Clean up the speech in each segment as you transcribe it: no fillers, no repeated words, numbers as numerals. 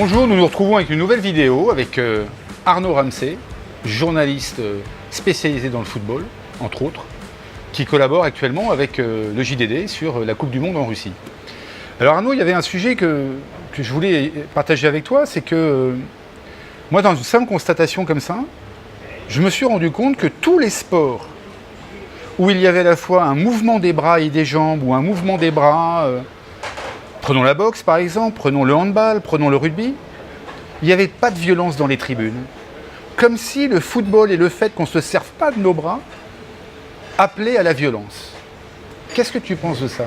Bonjour, nous nous retrouvons avec une nouvelle vidéo avec Arnaud Ramsey, journaliste spécialisé dans le football, entre autres, qui collabore actuellement avec le JDD sur la Coupe du Monde en Russie. Alors Arnaud, il y avait un sujet que je voulais partager avec toi, c'est que moi, dans une simple constatation comme ça, je me suis rendu compte que tous les sports où il y avait à la fois un mouvement des bras et des jambes ou un mouvement des bras, prenons la boxe par exemple, prenons le handball, prenons le rugby, il n'y avait pas de violence dans les tribunes. Comme si le football et le fait qu'on ne se serve pas de nos bras appelaient à la violence. Qu'est-ce que tu penses de ça ?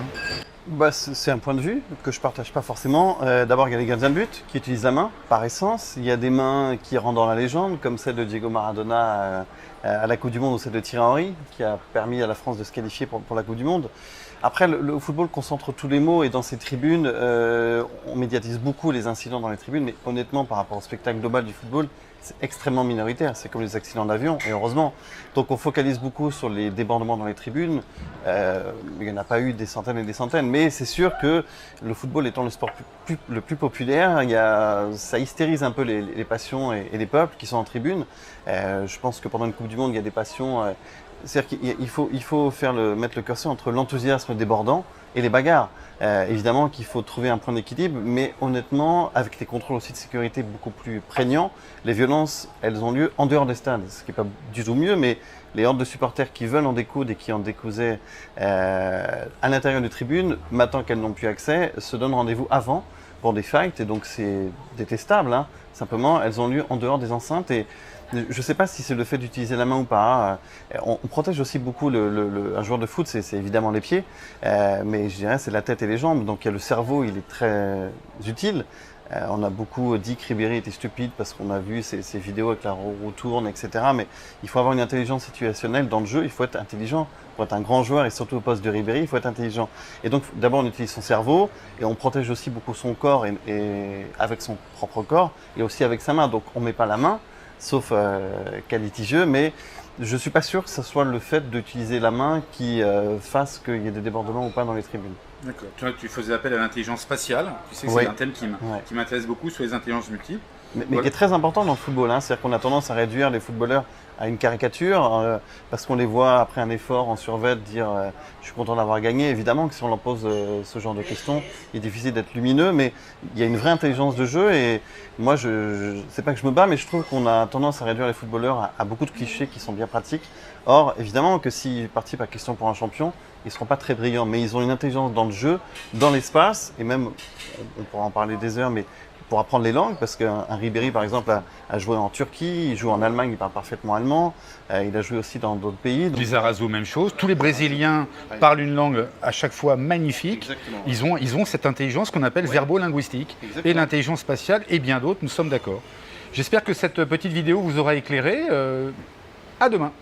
C'est un point de vue que je ne partage pas forcément. D'abord, il y a les gardiens de but qui utilisent la main par essence. Il y a des mains qui rentrent dans la légende, comme celle de Diego Maradona à la Coupe du Monde ou celle de Thierry Henry, qui a permis à la France de se qualifier pour la Coupe du Monde. Après, le football concentre tous les mots et dans ces tribunes, on médiatise beaucoup les incidents dans les tribunes, mais honnêtement, par rapport au spectacle global du football, c'est extrêmement minoritaire. C'est comme les accidents d'avion, et heureusement. Donc on focalise beaucoup sur les débordements dans les tribunes. Il n'y en a pas eu des centaines et des centaines, mais c'est sûr que le football étant le sport le plus populaire, ça hystérise un peu les passions et les peuples qui sont en tribune. Je pense que pendant une Coupe du Monde, il y a des passions... C'est-à-dire qu'il faut mettre le curseur entre l'enthousiasme débordant et les bagarres. Évidemment qu'il faut trouver un point d'équilibre, mais honnêtement, avec les contrôles aussi de sécurité beaucoup plus prégnants, les violences, elles ont lieu en dehors des stades, ce qui n'est pas du tout mieux, mais les hordes de supporters qui veulent en découdre et qui en décousaient à l'intérieur des tribunes, maintenant qu'elles n'ont plus accès, se donnent rendez-vous avant pour des fights, et donc c'est détestable. Hein. Simplement, elles ont lieu en dehors des enceintes, et je ne sais pas si c'est le fait d'utiliser la main ou pas. On protège aussi beaucoup un joueur de foot, c'est évidemment les pieds, mais je dirais c'est la tête et les jambes. Donc il y a le cerveau, il est très utile. On a beaucoup dit que Ribéry était stupide parce qu'on a vu ces vidéos avec la roue tourne, etc. Mais il faut avoir une intelligence situationnelle dans le jeu, il faut être intelligent. Pour être un grand joueur et surtout au poste de Ribéry, il faut être intelligent. Et donc d'abord on utilise son cerveau et on protège aussi beaucoup son corps et avec son propre corps et aussi avec sa main. Donc on ne met pas la main, sauf cas litigieux, mais je ne suis pas sûr que ce soit le fait d'utiliser la main qui fasse qu'il y ait des débordements ou pas dans les tribunes. D'accord. Tu faisais appel à l'intelligence spatiale, tu sais que Oui. c'est un thème qui m'intéresse beaucoup sur les intelligences multiples. Mais Voilà. qui est très important dans le football, hein. C'est-à-dire qu'on a tendance à réduire les footballeurs à une caricature parce qu'on les voit après un effort en survêt dire je suis content d'avoir gagné. Évidemment que si on leur pose ce genre de questions, il est difficile d'être lumineux, mais il y a une vraie intelligence de jeu et moi, c'est pas que je me bats, mais je trouve qu'on a tendance à réduire les footballeurs à beaucoup de clichés qui sont bien pratiques. Or, évidemment que s'ils participent à Question pour un champion, ils ne seront pas très brillants, mais ils ont une intelligence dans le jeu, dans l'espace, et même, on pourra en parler des heures, mais pour apprendre les langues, parce qu'un Ribéry, par exemple, a joué en Turquie, il joue en Allemagne, il parle parfaitement allemand, il a joué aussi dans d'autres pays. Donc... Lizarazu, même chose. Tous les Brésiliens parlent une langue à chaque fois magnifique. Exactement. Ils ont cette intelligence qu'on appelle verbo-linguistique. Et l'intelligence spatiale et bien d'autres, nous sommes d'accord. J'espère que cette petite vidéo vous aura éclairé. À demain.